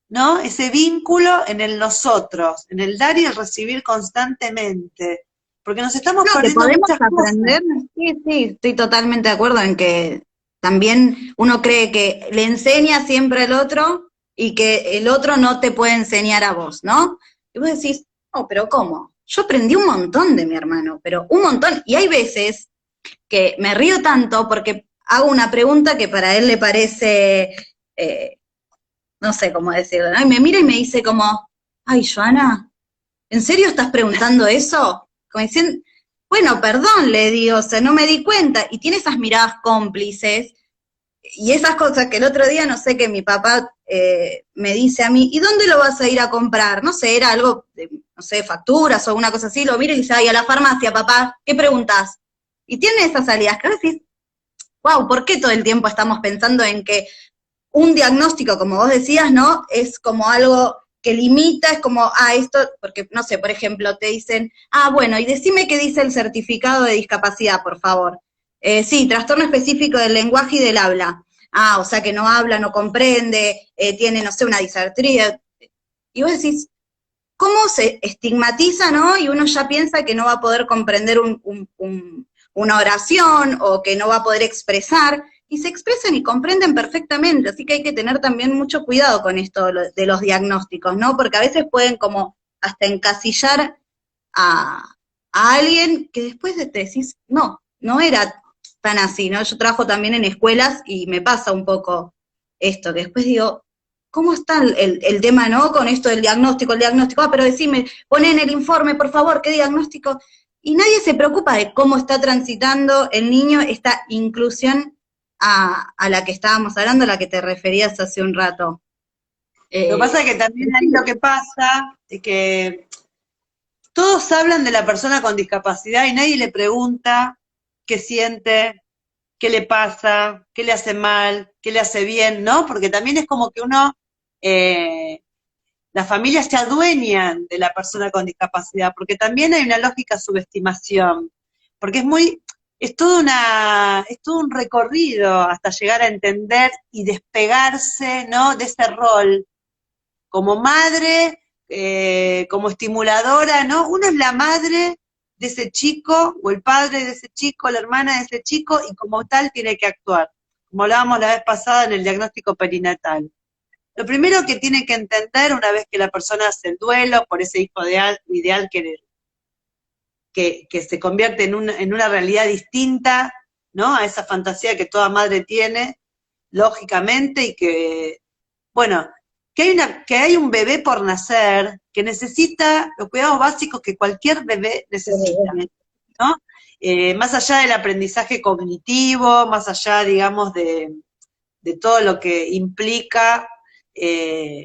¿no? Ese vínculo en el nosotros, en el dar y el recibir constantemente, porque nos estamos No, que perdiendo podemos muchas cosas. aprender, sí, sí, estoy totalmente de acuerdo en que también uno cree que le enseña siempre al otro y que el otro no te puede enseñar a vos, ¿no? Y vos decís, no, pero ¿cómo? Yo aprendí un montón de mi hermano, pero un montón. Y hay veces que me río tanto porque hago una pregunta que para él le parece, eh, no sé cómo decirlo, ¿no? Y me mira y me dice como, ay, Joana, ¿en serio estás preguntando eso? Como diciendo, bueno, perdón, le digo, o sea, no me di cuenta. Y tiene esas miradas cómplices y esas cosas que el otro día, no sé, que mi papá me dice a mí, ¿y dónde lo vas a ir a comprar? No sé, era algo, de, no sé, facturas o una cosa así, lo miro y dice, ay, a la farmacia, papá, ¿qué preguntas? Y tiene esas salidas que a veces, wow, ¿por qué todo el tiempo estamos pensando en que un diagnóstico, como vos decías, ¿no? Es como algo que limita, es como, esto, porque, no sé, por ejemplo, te dicen, bueno, y decime qué dice el certificado de discapacidad, por favor. Sí, trastorno específico del lenguaje y del habla. O sea que no habla, no comprende, tiene, no sé, una disartría. Y vos decís, ¿cómo se estigmatiza, no? Y uno ya piensa que no va a poder comprender una oración o que no va a poder expresar, y se expresan y comprenden perfectamente, así que hay que tener también mucho cuidado con esto de los diagnósticos, ¿no? Porque a veces pueden como hasta encasillar a, a alguien que después te decís, no, no era tan así, ¿no? Yo trabajo también en escuelas y me pasa un poco esto, que después digo, ¿cómo está el tema, no? Con esto del diagnóstico, pero decime, poné en el informe, por favor, ¿qué diagnóstico? Y nadie se preocupa de cómo está transitando el niño esta inclusión a la que estábamos hablando, a la que te referías hace un rato. Lo que pasa es que también ahí lo que pasa es que todos hablan de la persona con discapacidad y nadie le pregunta qué siente, qué le pasa, qué le hace mal, qué le hace bien, ¿no? Porque también es como que uno, las familias se adueñan de la persona con discapacidad, porque también hay una lógica subestimación, porque es todo un recorrido hasta llegar a entender y despegarse, ¿no? De ese rol como madre, como estimuladora, ¿no? Uno es la madre de ese chico, o el padre de ese chico, la hermana de ese chico, y como tal tiene que actuar, como hablábamos la vez pasada en el diagnóstico perinatal. Lo primero que tiene que entender una vez que la persona hace el duelo por ese hijo ideal que se convierte en una realidad distinta, ¿no? A esa fantasía que toda madre tiene, lógicamente, y que, bueno, que hay un bebé por nacer que necesita los cuidados básicos que cualquier bebé necesita, ¿no? Más allá del aprendizaje cognitivo, más allá, digamos, de todo lo que implica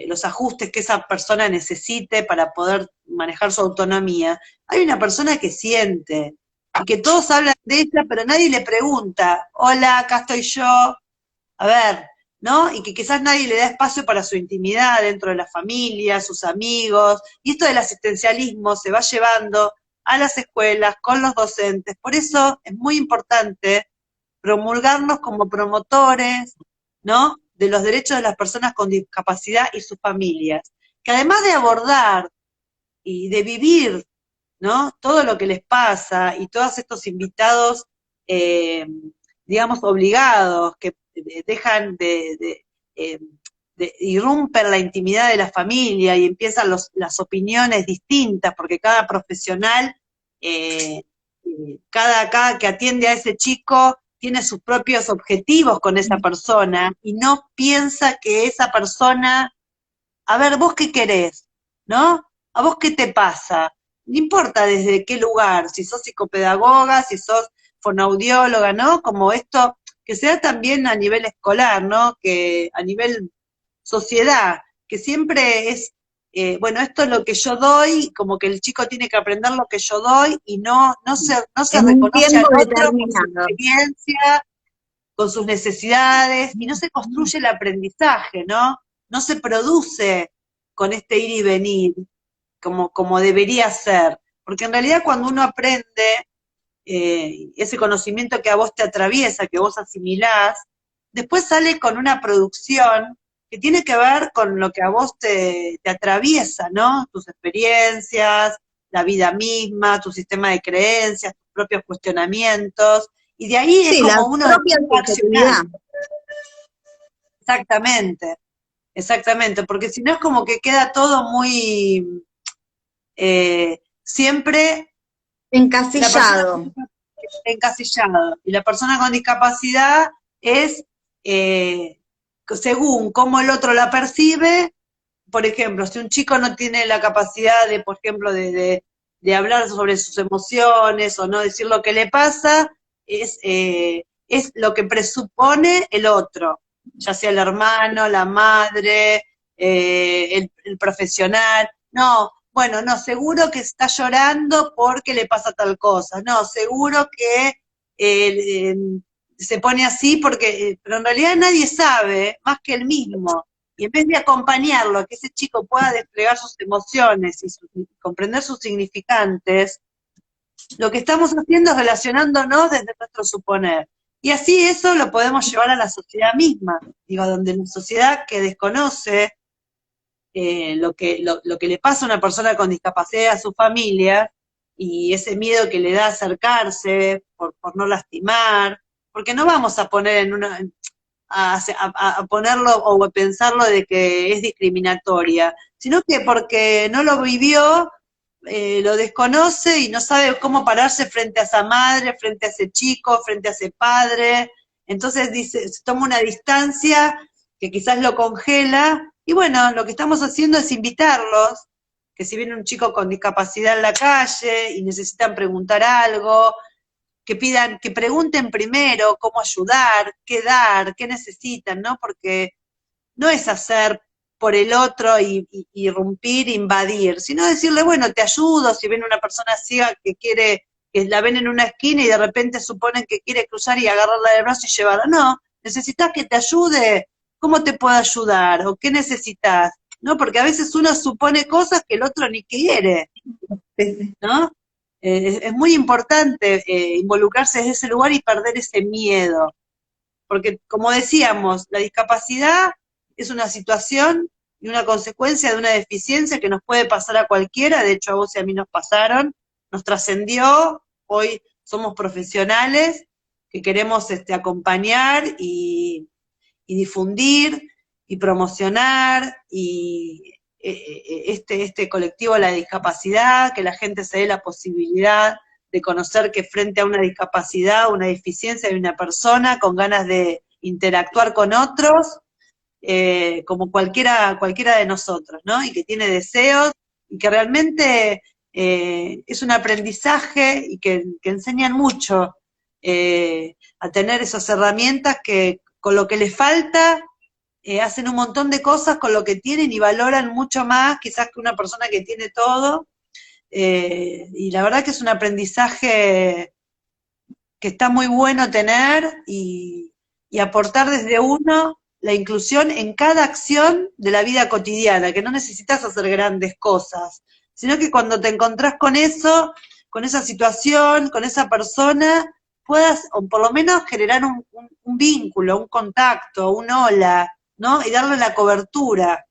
los ajustes que esa persona necesite para poder manejar su autonomía, hay una persona que siente, y que todos hablan de ella, pero nadie le pregunta, hola, acá estoy yo, a ver, ¿no? Y que quizás nadie le da espacio para su intimidad dentro de la familia, sus amigos, y esto del asistencialismo se va llevando a las escuelas, con los docentes, por eso es muy importante promulgarnos como promotores, ¿no? De los derechos de las personas con discapacidad y sus familias, que además de abordar y de vivir, ¿no? Todo lo que les pasa y todos estos invitados, eh, digamos, obligados, que dejan eh, irrumpen la intimidad de la familia y empiezan las opiniones distintas, porque cada profesional, cada que atiende a ese chico, tiene sus propios objetivos con esa persona y no piensa que esa persona, a ver, vos qué querés, ¿no? ¿A vos qué te pasa? No importa desde qué lugar, si sos psicopedagoga, si sos fonoaudióloga, ¿no? Como esto, que sea también a nivel escolar, ¿no? Que a nivel sociedad, que siempre es, bueno, esto es lo que yo doy, como que el chico tiene que aprender lo que yo doy y no se En un reconoce tiempo al otro con su determinado. experiencia, con sus necesidades, y no se construye el aprendizaje, ¿no? No se produce con este ir y venir, como debería ser. Porque en realidad cuando uno aprende ese conocimiento que a vos te atraviesa, que vos asimilás, después sale con una producción que tiene que ver con lo que a vos te atraviesa, ¿no? Tus experiencias, la vida misma, tu sistema de creencias, tus propios cuestionamientos, y de ahí es Sí, la como uno propia empieza a accionar. subjetividad. Exactamente, exactamente, porque si no es como que queda todo muy, siempre la persona Encasillado. encasillada, y la persona con discapacidad es, eh, según cómo el otro la percibe. Por ejemplo, si un chico no tiene la capacidad de, por ejemplo, de hablar sobre sus emociones o no decir lo que le pasa, es lo que presupone el otro, ya sea el hermano, la madre, el profesional. No, bueno, no, seguro que está llorando porque le pasa tal cosa. No, seguro que eh, eh, se pone así porque, pero en realidad nadie sabe más que él mismo. Y en vez de acompañarlo, a que ese chico pueda desplegar sus emociones y comprender sus significantes, lo que estamos haciendo es relacionándonos desde nuestro suponer. Y así eso lo podemos llevar a la sociedad misma, digo, donde la sociedad que desconoce lo que le pasa a una persona con discapacidad a su familia, y ese miedo que le da acercarse por no lastimar, porque no vamos a poner a ponerlo o a pensarlo de que es discriminatoria, sino que porque no lo vivió, lo desconoce y no sabe cómo pararse frente a esa madre, frente a ese chico, frente a ese padre. Entonces dice, se toma una distancia que quizás lo congela, y bueno, lo que estamos haciendo es invitarlos, que si viene un chico con discapacidad en la calle y necesitan preguntar algo, que pidan, que pregunten primero cómo ayudar, qué dar, qué necesitan, ¿no? Porque no es hacer por el otro y irrumpir, invadir, sino decirle, bueno, te ayudo, si viene una persona ciega que quiere, que la ven en una esquina y de repente suponen que quiere cruzar y agarrarla del brazo y llevarla. No, necesitas que te ayude, ¿cómo te puedo ayudar? ¿O qué necesitas? ¿No? Porque a veces uno supone cosas que el otro ni quiere, Sí, sí. ¿no? Es muy importante involucrarse desde ese lugar y perder ese miedo, porque como decíamos, la discapacidad es una situación y una consecuencia de una deficiencia que nos puede pasar a cualquiera. De hecho a vos y a mí nos pasaron, nos trascendió, hoy somos profesionales que queremos acompañar y difundir y promocionar y este colectivo de la discapacidad, que la gente se dé la posibilidad de conocer que frente a una discapacidad, una deficiencia de una persona con ganas de interactuar con otros, como cualquiera de nosotros, ¿no? Y que tiene deseos y que realmente es un aprendizaje y que enseñan mucho a tener esas herramientas que con lo que les falta hacen un montón de cosas con lo que tienen y valoran mucho más quizás que una persona que tiene todo. Y la verdad que es un aprendizaje que está muy bueno tener y aportar desde uno la inclusión en cada acción de la vida cotidiana, que no necesitas hacer grandes cosas, sino que cuando te encontrás con eso, con esa situación, con esa persona, puedas, o por lo menos generar un vínculo, un contacto, un hola, ¿no? Y darle la cobertura.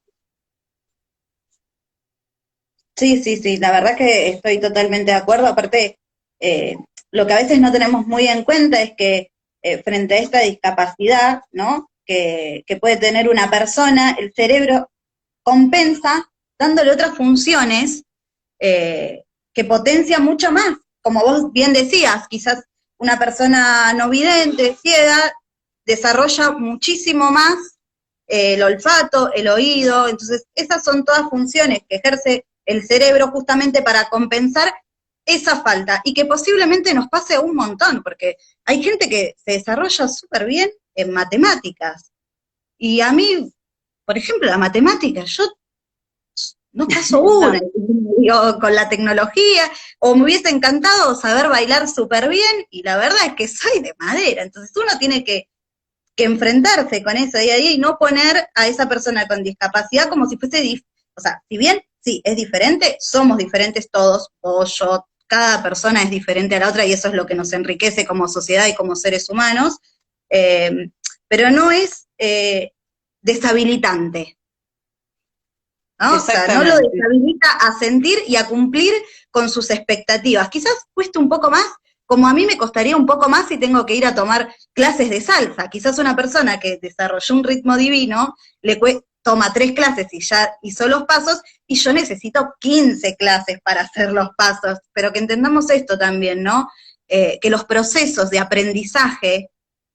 Sí, sí, sí, la verdad que estoy totalmente de acuerdo. Aparte, eh, lo que a veces no tenemos muy en cuenta es que frente a esta discapacidad, ¿no? Que puede tener una persona, el cerebro compensa dándole otras funciones que potencia mucho más. Como vos bien decías, quizás una persona no vidente, ciega, desarrolla muchísimo más el olfato, el oído, entonces esas son todas funciones que ejerce el cerebro justamente para compensar esa falta, y que posiblemente nos pase un montón, porque hay gente que se desarrolla súper bien en matemáticas, y a mí, por ejemplo, la matemática, yo no paso una, digo, con la tecnología, o me hubiese encantado saber bailar súper bien, y la verdad es que soy de madera, entonces uno tiene que enfrentarse con eso día a día y no poner a esa persona con discapacidad como si fuese, o sea, si bien sí, es diferente, somos diferentes todos, vos, yo, cada persona es diferente a la otra y eso es lo que nos enriquece como sociedad y como seres humanos, eh, pero no es deshabilitante, ¿no? O sea, no lo deshabilita a sentir y a cumplir con sus expectativas. Quizás cueste un poco más, como a mí me costaría un poco más si tengo que ir a tomar clases de salsa. Quizás una persona que desarrolló un ritmo divino toma 3 clases y ya hizo los pasos, y yo necesito 15 clases para hacer los pasos. Pero que entendamos esto también, ¿no? Que los procesos de aprendizaje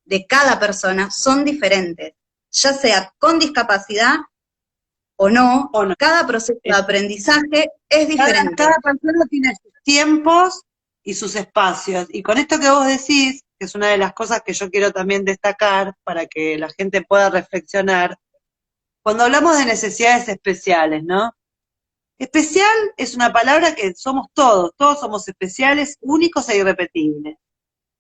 de cada persona son diferentes, ya sea con discapacidad o no, cada proceso de aprendizaje es diferente. Cada persona tiene sus tiempos y sus espacios. Y con esto que vos decís, que es una de las cosas que yo quiero también destacar para que la gente pueda reflexionar, cuando hablamos de necesidades especiales, ¿no? Especial es una palabra que somos todos somos especiales, únicos e irrepetibles.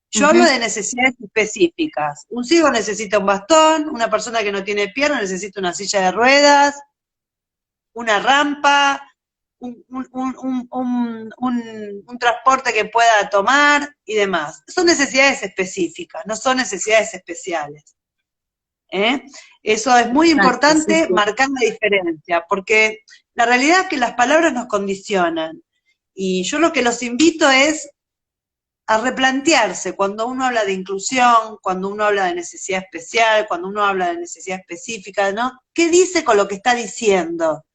Yo hablo de necesidades específicas. Un ciego necesita un bastón, una persona que no tiene pierna necesita una silla de ruedas, una rampa, un transporte que pueda tomar y demás. Son necesidades específicas, no son necesidades especiales. Eso es muy importante, marcar la diferencia, porque la realidad es que las palabras nos condicionan. Y yo lo que los invito es a replantearse cuando uno habla de inclusión, cuando uno habla de necesidad especial, cuando uno habla de necesidad específica, ¿no? ¿Qué dice con lo que está diciendo?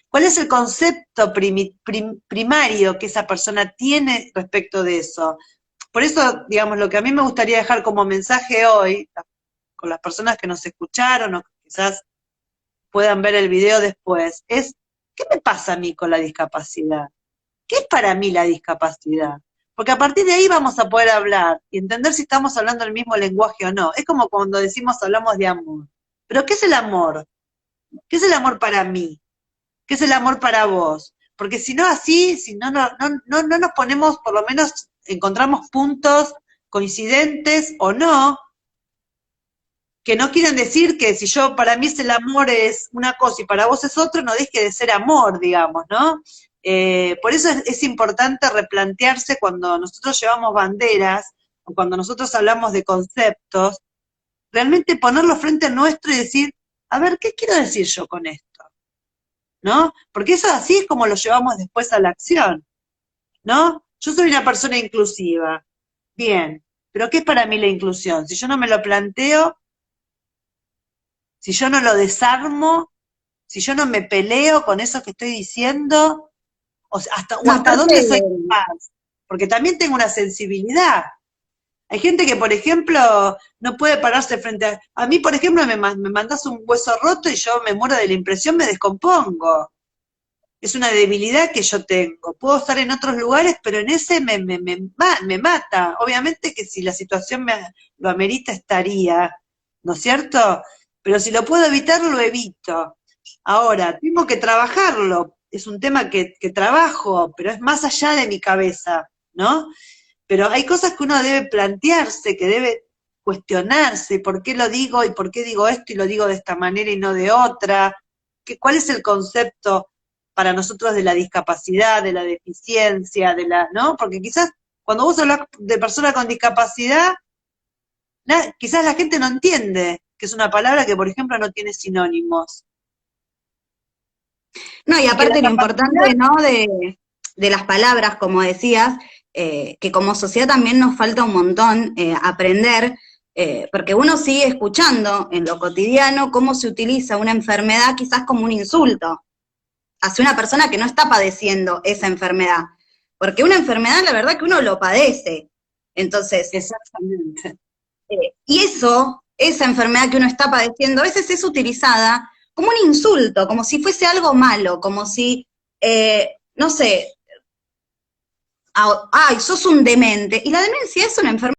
¿Cuál es el concepto primario que esa persona tiene respecto de eso? Por eso, digamos, lo que a mí me gustaría dejar como mensaje hoy, con las personas que nos escucharon o que quizás puedan ver el video después, es, ¿qué me pasa a mí con la discapacidad? ¿Qué es para mí la discapacidad? Porque a partir de ahí vamos a poder hablar y entender si estamos hablando el mismo lenguaje o no. Es como cuando decimos hablamos de amor. ¿Pero qué es el amor? ¿Qué es el amor para mí? ¿Qué es el amor para vos? Porque si no así, si no nos ponemos, por lo menos encontramos puntos coincidentes o no, que no quieren decir que si yo, para mí el amor es una cosa y para vos es otro, no deje de ser amor, digamos, ¿no? Por eso es importante replantearse cuando nosotros llevamos banderas, o cuando nosotros hablamos de conceptos, realmente ponerlo frente a nuestro y decir, a ver, ¿qué quiero decir yo con esto? ¿No? Porque eso así es como lo llevamos después a la acción, ¿no? Yo soy una persona inclusiva, bien, pero ¿qué es para mí la inclusión? Si yo no me lo planteo, si yo no lo desarmo, si yo no me peleo con eso que estoy diciendo, o hasta dónde soy capaz, porque también tengo una sensibilidad. Hay gente que, por ejemplo, no puede pararse frente a mí, por ejemplo, me mandás un hueso roto y yo me muero de la impresión, me descompongo. Es una debilidad que yo tengo. Puedo estar en otros lugares, pero en ese me mata. Obviamente que si la situación lo amerita, estaría, ¿no es cierto? Pero si lo puedo evitar, lo evito. Ahora, tengo que trabajarlo. Es un tema que trabajo, pero es más allá de mi cabeza, ¿no? Pero hay cosas que uno debe plantearse, que debe cuestionarse, ¿por qué lo digo y por qué digo esto y lo digo de esta manera y no de otra? ¿Cuál es el concepto para nosotros de la discapacidad, de la deficiencia, ¿no? Porque quizás cuando vos hablas de persona con discapacidad, quizás la gente no entiende que es una palabra que, por ejemplo, no tiene sinónimos. No, y aparte lo importante, ¿no?, de las palabras, como decías, que como sociedad también nos falta un montón aprender, porque uno sigue escuchando en lo cotidiano cómo se utiliza una enfermedad quizás como un insulto hacia una persona que no está padeciendo esa enfermedad. Porque una enfermedad, la verdad que uno lo padece, Entonces, Exactamente. y eso, esa enfermedad que uno está padeciendo, a veces es utilizada como un insulto, como si fuese algo malo, como si, no sé, ay, sos un demente. Y la demencia es una enfermedad